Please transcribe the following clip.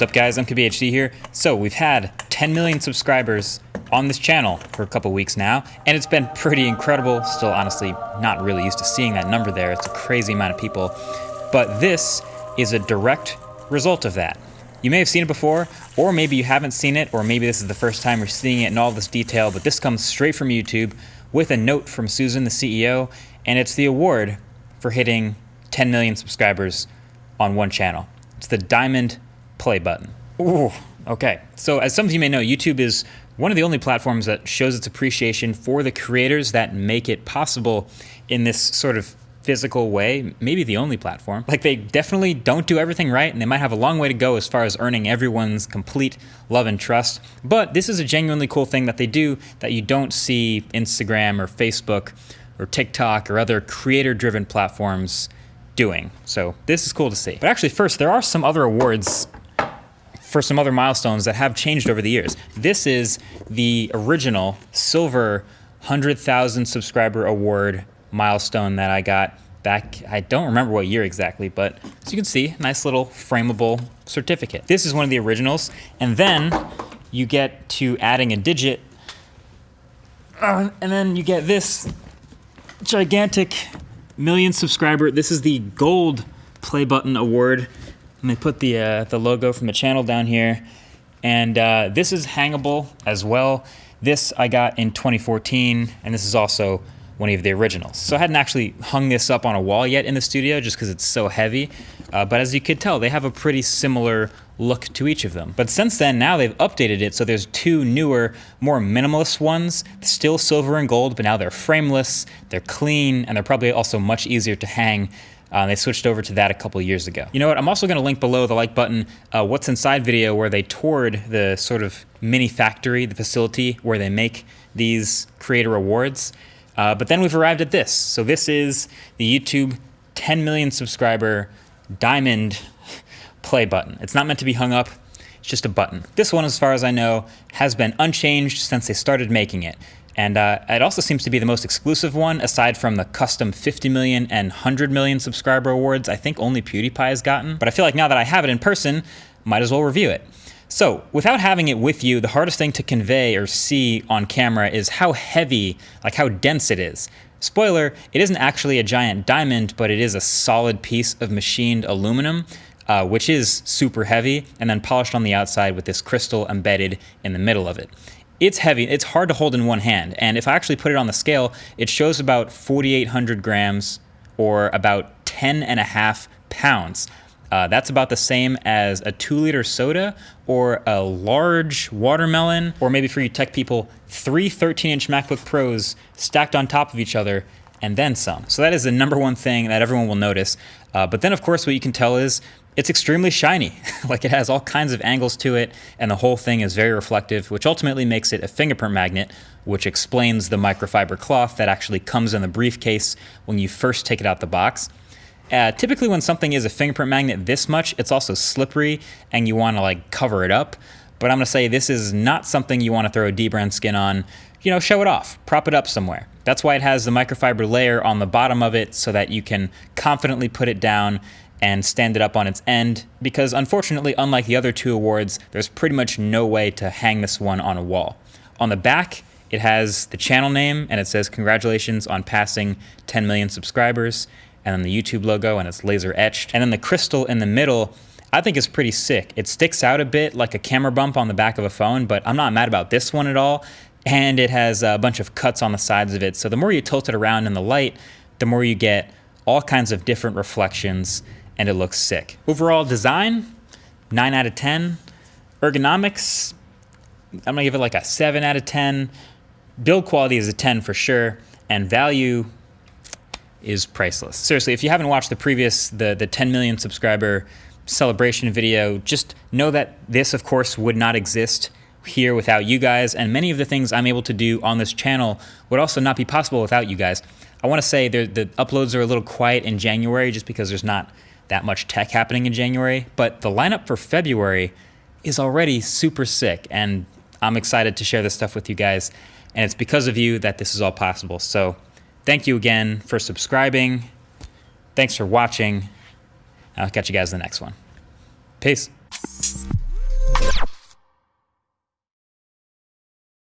What's up guys, MKBHD here. So we've had 10 million subscribers on this channel for a couple weeks now, and it's been pretty incredible. Still honestly not really used to seeing that number there. It's a crazy amount of people. But this is a direct result of that. You may have seen it before, or maybe you haven't seen it, or maybe this is the first time you're seeing it in all this detail, but this comes straight from YouTube with a note from Susan, the CEO, and it's the award for hitting 10 million subscribers on one channel. It's the diamond play button. Ooh, okay. So as some of you may know, YouTube is one of the only platforms that shows its appreciation for the creators that make it possible in this sort of physical way, maybe the only platform. Like, they definitely don't do everything right, and they might have a long way to go as far as earning everyone's complete love and trust. But this is a genuinely cool thing that they do that you don't see Instagram or Facebook or TikTok or other creator-driven platforms doing. So this is cool to see. But actually first, there are some other awards for some other milestones that have changed over the years. This is the original silver 100,000 subscriber award milestone that I got back, I don't remember what year exactly, but as you can see, nice little frameable certificate. This is one of the originals, and then you get to adding a digit, and then you get this gigantic million subscriber. This is the gold play button award. And they put the logo from the channel down here. And this is hangable as well. This I got in 2014, and this is also one of the originals. So I hadn't actually hung this up on a wall yet in the studio just because it's so heavy. But as you could tell, they have a pretty similar look to each of them. But since then, now they've updated it, so there's two newer, more minimalist ones, still silver and gold, but now they're frameless, they're clean, and they're probably also much easier to hang. They switched over to that a couple years ago. You know what, I'm also gonna link below the like button, What's Inside video where they toured the sort of mini factory, the facility where they make these creator awards. But then we've arrived at this. So this is the YouTube 10 million subscriber diamond play button. It's not meant to be hung up, it's just a button. This one, as far as I know, has been unchanged since they started making it. And it also seems to be the most exclusive one, aside from the custom 50 million and 100 million subscriber awards. I think only PewDiePie has gotten. But I feel like now that I have it in person, might as well review it. So without having it with you, the hardest thing to convey or see on camera is how heavy, like how dense it is. Spoiler, it isn't actually a giant diamond, but it is a solid piece of machined aluminum, which is super heavy, and then polished on the outside with this crystal embedded in the middle of it. It's heavy, it's hard to hold in one hand, and if I actually put it on the scale, it shows about 4,800 grams, or about 10.5 pounds. That's about the same as a 2-liter soda, or a large watermelon, or maybe for you tech people, 3 13-inch MacBook Pros stacked on top of each other, and then some. So that is the number one thing that everyone will notice. But then of course what you can tell is it's extremely shiny. Like, it has all kinds of angles to it, and the whole thing is very reflective, which ultimately makes it a fingerprint magnet, which explains the microfiber cloth that actually comes in the briefcase when you first take it out the box. Typically when something is a fingerprint magnet this much, it's also slippery and you want to like cover it up. But I'm going to say this is not something you want to throw a dbrand skin on. You know, show it off, prop it up somewhere. That's why it has the microfiber layer on the bottom of it, so that you can confidently put it down and stand it up on its end, because unfortunately, unlike the other two awards, there's pretty much no way to hang this one on a wall. On the back, it has the channel name, and it says congratulations on passing 10 million subscribers, and then the YouTube logo, and it's laser etched. And then the crystal in the middle, I think is pretty sick. It sticks out a bit like a camera bump on the back of a phone, but I'm not mad about this one at all. And it has a bunch of cuts on the sides of it, so the more you tilt it around in the light, the more you get all kinds of different reflections, and it looks sick. Overall design, 9 out of 10. Ergonomics, I'm gonna give it like a 7 out of 10. Build quality is a 10 for sure, and value is priceless. Seriously, if you haven't watched the previous, the 10 million subscriber celebration video, just know that this, of course, would not exist here without you guys, and many of the things I'm able to do on this channel would also not be possible without you guys. I want to say the uploads are a little quiet in January just because there's not that much tech happening in January, but the lineup for February is already super sick, and I'm excited to share this stuff with you guys, and it's because of you that this is all possible. So thank you again for subscribing. Thanks for watching. I'll catch you guys in the next one. Peace.